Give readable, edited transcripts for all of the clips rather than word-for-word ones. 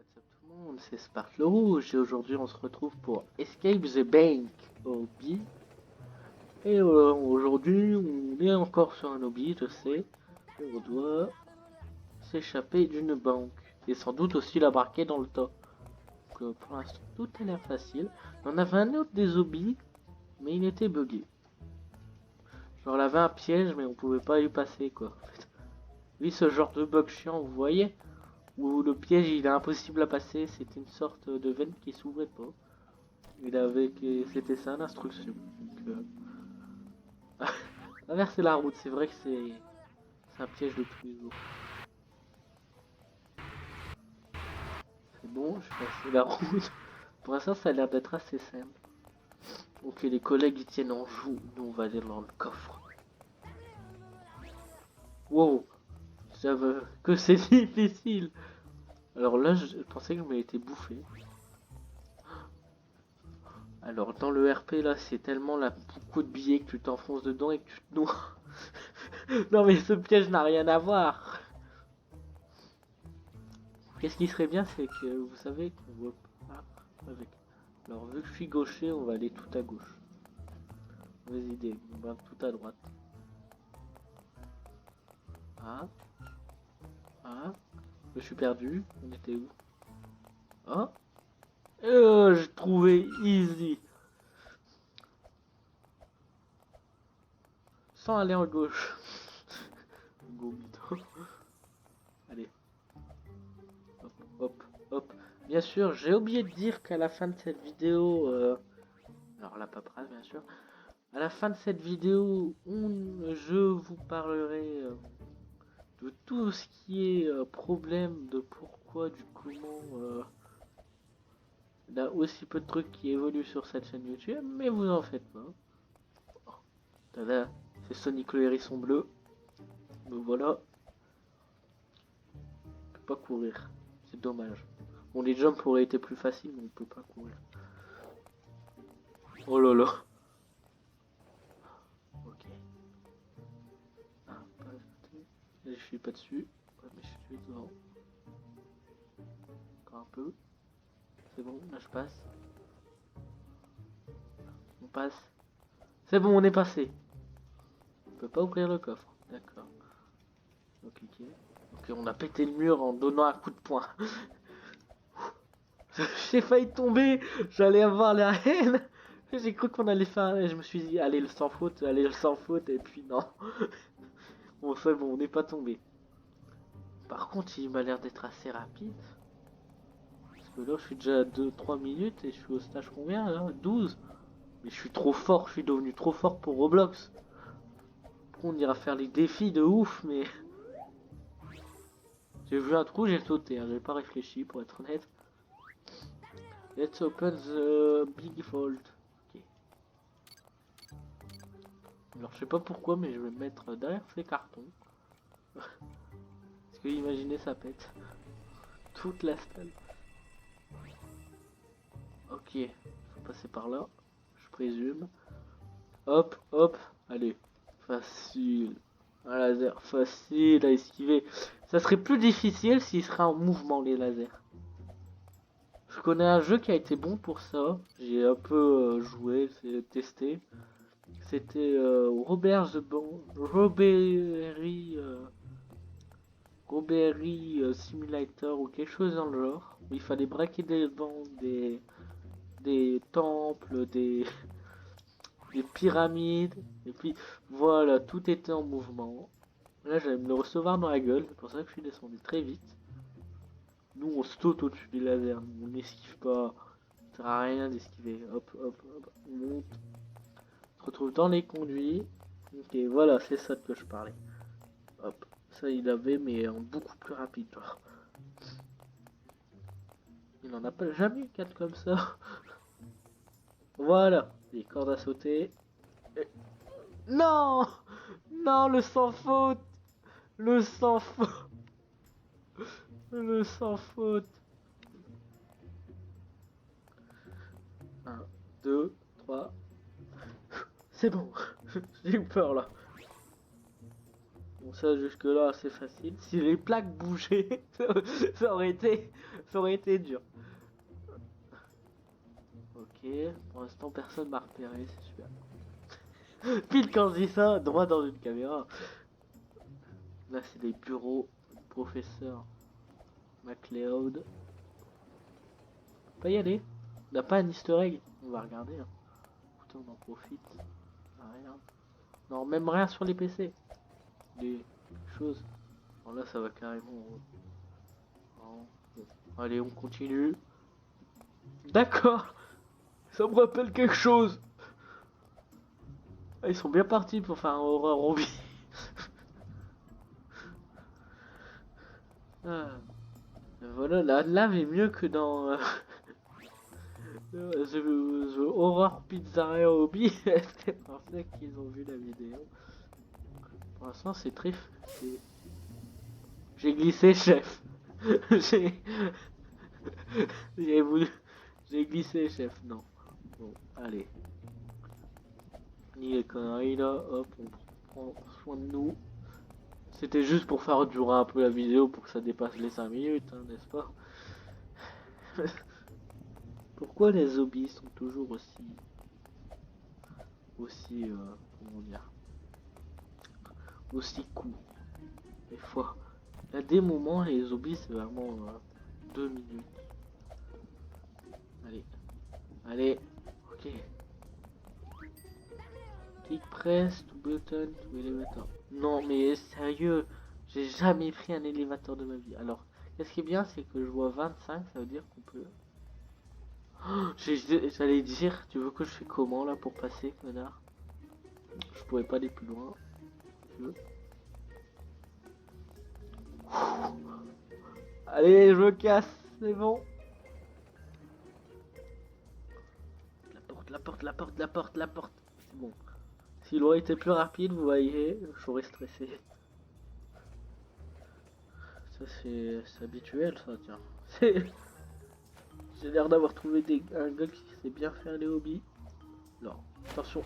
What's up tout le monde, c'est Spark le Rouge et aujourd'hui on se retrouve pour Escape the Bank Hobby. Et aujourd'hui on est encore sur un hobby, je sais, et on doit s'échapper d'une banque et sans doute aussi la braquer dans le tas. Donc pour l'instant tout a l'air facile. On avait un autre des hobbies, mais il était buggé. Genre il avait un piège mais on pouvait pas y passer quoi. Oui, ce genre de bug chiant, vous voyez, où le piège il est impossible à passer, c'était une sorte de veine qui s'ouvrait pas. C'était ça l'instruction. Donc, inverser la route, c'est vrai que c'est un piège de tous les jours. C'est bon, je vais passer la route. Pour l'instant, ça a l'air d'être assez simple. Ok, les collègues ils tiennent en joue. Nous, on va aller dans le coffre. Wow, j'avais que c'est difficile. Alors là, je pensais que je m'avais été bouffé. Alors dans le RP là, c'est tellement là beaucoup de billets que tu t'enfonces dedans et que tu te noies. Non mais ce piège n'a rien à voir. Qu'est-ce qui serait bien, c'est que vous savez qu'on voit pas avec. Alors vu que je suis gaucher, on va aller tout à gauche. Mauvaise idée, on va tout à droite. Ah, ah, je suis perdu. On était où? Ah, j'ai trouvé easy. Sans aller en gauche. Go mytho. Allez, hop, hop, hop. Bien sûr, j'ai oublié de dire qu'à la fin de cette vidéo, alors la paperasse bien sûr, à la fin de cette vidéo, je vous parlerai de tout ce qui est problème, de pourquoi, du comment, il y a aussi peu de trucs qui évoluent sur cette chaîne YouTube, mais vous en faites pas. Oh, tada, c'est Sonic le hérisson bleu. Donc voilà, on peut pas courir, c'est dommage. Bon, les jumps auraient été plus faciles, mais on peut pas courir. Oh là là. Ok. Ah, pas je suis pas dessus. Ouais, mais je suis devant. Encore un peu. C'est bon, là je passe. On passe. C'est bon, on est passé. On peut pas ouvrir le coffre. D'accord. Ok, ok, on a pété le mur en donnant un coup de poing. J'ai failli tomber. J'allais avoir la haine. J'ai cru qu'on allait faire. Je me suis dit, allez le sans faute, allez le sans faute, et puis non. Bon, c'est bon, on n'est pas tombé. Par contre, il m'a l'air d'être assez rapide. Parce que là, je suis déjà à 2-3 minutes et je suis au stage combien là? 12. Mais je suis trop fort, je suis devenu trop fort pour Roblox. Après, on ira faire les défis de ouf, mais. J'ai vu un trou, j'ai sauté, hein. J'ai pas réfléchi pour être honnête. Let's open the big vault. Ok. Alors je sais pas pourquoi, mais je vais me mettre derrière ces cartons. Parce que imaginez ça pète. Toute la salle. Ok, faut passer par là, je présume. Hop, hop, allez. Facile. Un laser facile à esquiver. Ça serait plus difficile s'il serait en mouvement les lasers. Je connais un jeu qui a été bon pour ça. J'ai un peu joué, testé. C'était Robert the Bon, Robbery Simulator ou quelque chose dans le genre. Où il fallait braquer des banques, des temples, des pyramides. Et puis voilà, tout était en mouvement. Là, j'allais me le recevoir dans la gueule. C'est pour ça que je suis descendu très vite. Nous, on saute au-dessus des lasers. On n'esquive pas. Ça sert à rien d'esquiver. Hop, hop, hop. On monte. On se retrouve dans les conduits. Ok, voilà, c'est ça que je parlais. Hop. Ça, il avait, mais en beaucoup plus rapide. Genre. Il n'en a pas jamais eu 4 comme ça. Voilà. Les cordes à sauter. Et... Non. Non, le sans faute. Le sans faute. Le sans faute. 1, 2, 3. C'est bon. J'ai eu peur là. Bon, ça jusque là c'est facile. Si les plaques bougeaient, ça aurait été dur. Ok, pour l'instant personne m'a repéré, c'est super. Pile quand je dis ça, droit dans une caméra. Là c'est les bureaux du professeur McLeod. On peut y aller. On n'a pas un easter egg. On va regarder. Hein. Écoutez, on en profite. Ah, rien. Non, même rien sur les PC. Des choses. Bon, là ça va carrément. Non. Bon. Allez, on continue. D'accord. Ça me rappelle quelque chose. Ah, ils sont bien partis pour faire un horreur zombie. Ah. Voilà, la lave est mieux que dans The Horror Pizzeria Hobby. C'est pour ça qu'ils ont vu la vidéo. Pour l'instant, c'est très. J'ai glissé, chef. J'ai. J'ai voulu. J'ai glissé, chef. Non. Bon, allez. Ni les conneries là. Hop, on prend soin de nous. C'était juste pour faire durer un peu la vidéo pour que ça dépasse les 5 minutes, hein, n'est-ce pas? Pourquoi les zombies sont toujours aussi, comment dire, aussi courts? Des fois, il y a des moments, les zombies, c'est vraiment 2 minutes. Allez, allez, ok. Click press to button to elevator. Non, mais sérieux, j'ai jamais pris un élévateur de ma vie. Alors, qu'est-ce qui est bien, c'est que je vois 25, ça veut dire qu'on peut. Oh, j'allais dire, tu veux que je fais comment là pour passer, connard? Je pourrais pas aller plus loin. Tu veux? Allez, je me casse, c'est bon. La porte, la porte, la porte, la porte, la porte. C'est bon. S'il aurait été plus rapide, vous voyez, j'aurais stressé. Ça c'est habituel, ça, tiens. J'ai l'air d'avoir trouvé un gars qui sait bien faire les hobbies. Non, attention.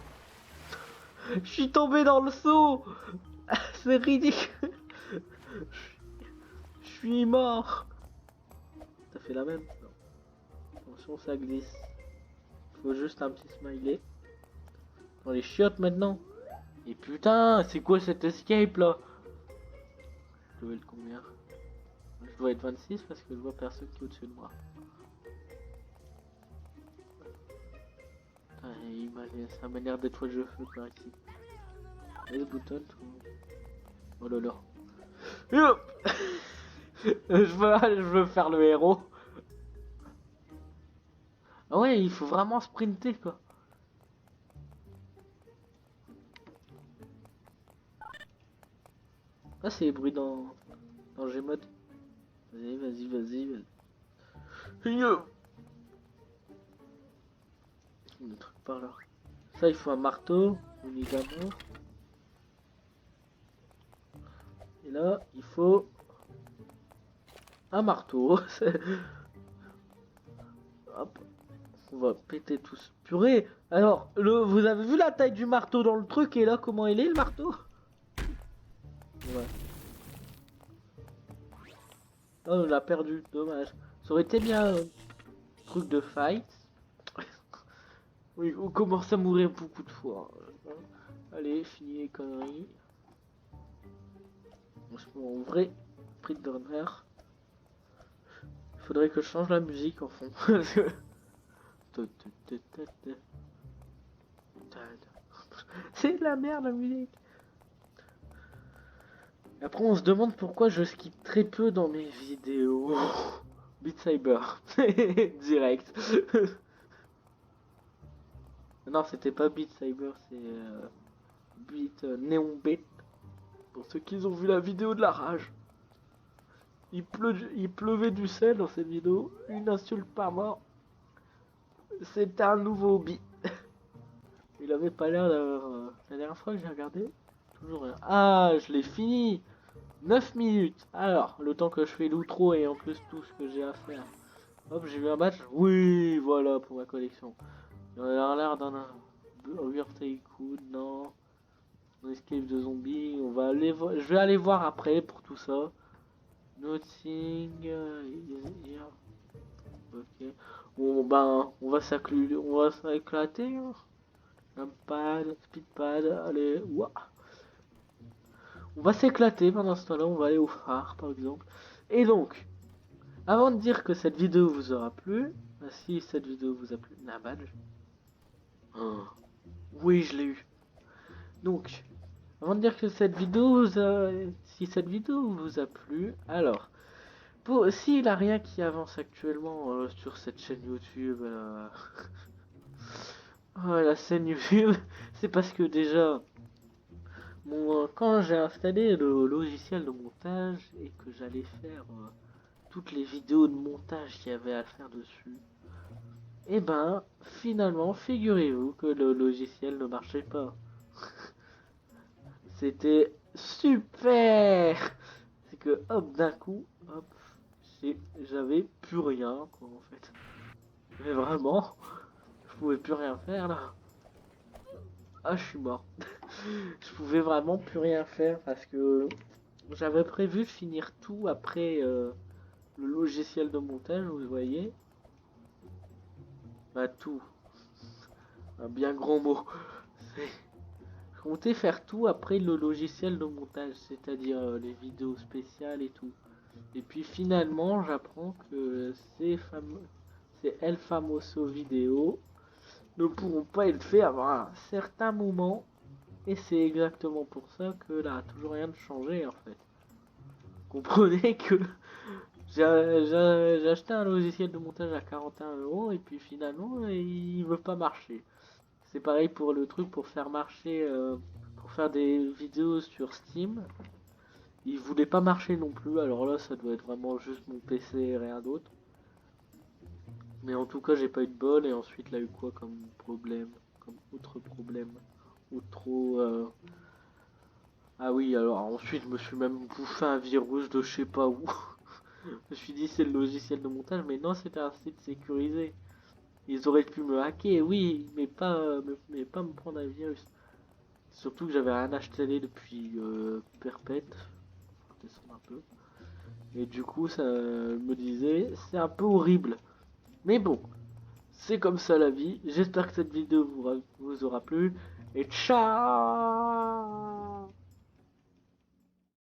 Je suis tombé dans le seau. C'est ridicule. Je suis mort. T'as fait la même? Non. Attention, ça glisse. Faut juste un petit smiley. Dans les chiottes maintenant. Et putain, c'est quoi cet escape là? Je dois être combien? Je dois être 26 parce que je vois personne qui est au-dessus de moi. Ça m'a l'air d'être le feu par ici. Et le bouton tout. Oh là là. Je veux faire le héros. Ah ouais, il faut vraiment sprinter quoi. Ah, c'est les bruits dans Gmod. Vas-y, vas-y, vas-y. Le truc par là. Ça, il faut un marteau, évidemment. Et là, il faut un marteau. Hop. On va péter tous. Purée. Alors, vous avez vu la taille du marteau dans le truc et là, comment il est le marteau? Ouais. Oh, on l'a perdu. Dommage. Ça aurait été bien un truc de fight. Oui, on commence à mourir beaucoup de fois. Allez, fini les conneries. En vrai, Speedrunner. Il faudrait que je change la musique en fond. C'est de la merde la musique. Après on se demande pourquoi je skip très peu dans mes vidéos. Beat Saber. Direct. Non, c'était pas Beat Saber, c'est Beat Néon B. Pour ceux qui ont vu la vidéo de la rage. Il pleuvait du sel dans cette vidéo. Une insulte par mort. C'était un nouveau hobby. Il avait pas l'air d'avoir... La dernière fois que j'ai regardé, toujours rien. Ah, je l'ai fini. 9 minutes. Alors, le temps que je fais l'outro et en plus tout ce que j'ai à faire. Hop, j'ai vu un match. Oui, voilà pour ma collection. Il a l'air d'un Weird Tycoon, non. Escape de zombies, on va aller je vais aller voir après pour tout ça. Nothing is here. Ok. Bon ben on va s'éclater. Hein. Jumpad, speedpad, allez, ouah. On va s'éclater pendant ce temps-là, on va aller au phare par exemple. Et donc, avant de dire que cette vidéo vous aura plu, si cette vidéo vous a plu, la badge. Oh, oui, je l'ai eu. Donc, avant de dire que cette vidéo si cette vidéo vous a plu, alors, s'il n'y a rien qui avance actuellement sur cette chaîne YouTube, la chaîne YouTube, c'est parce que déjà, quand j'ai installé le logiciel de montage et que j'allais faire toutes les vidéos de montage qu'il y avait à faire dessus, et ben, finalement, figurez-vous que le logiciel ne marchait pas. C'était super. C'est que hop d'un coup, hop, j'avais plus rien quoi en fait. Mais vraiment, je pouvais plus rien faire là. Ah je suis mort. Je pouvais vraiment plus rien faire parce que j'avais prévu de finir tout après le logiciel de montage, vous voyez. Bah tout, un bien grand mot. Je comptais faire tout après le logiciel de montage, c'est-à-dire les vidéos spéciales et tout. Et puis finalement, j'apprends que ces El Famoso vidéos ne pourront pas être faits avant un certain moment. Et c'est exactement pour ça que là, toujours rien de changé en fait. Comprenez que j'ai acheté un logiciel de montage à 41 € et puis finalement, il veut pas marcher. C'est pareil pour le truc pour faire marcher, pour faire des vidéos sur Steam. Il voulait pas marcher non plus, alors là ça doit être vraiment juste mon PC et rien d'autre. Mais en tout cas j'ai pas eu de bol et ensuite là eu quoi comme problème, comme autre problème, ou trop... Ah oui alors ensuite je me suis même bouffé un virus de je sais pas où. Je me suis dit c'est le logiciel de montage mais non c'était un site sécurisé. Ils auraient pu me hacker oui mais pas me prendre un virus. Surtout que j'avais rien acheté depuis perpète. Descendre un peu. Et du coup, ça me disait, c'est un peu horrible. Mais bon, c'est comme ça la vie. J'espère que cette vidéo vous aura plu. Et ciao!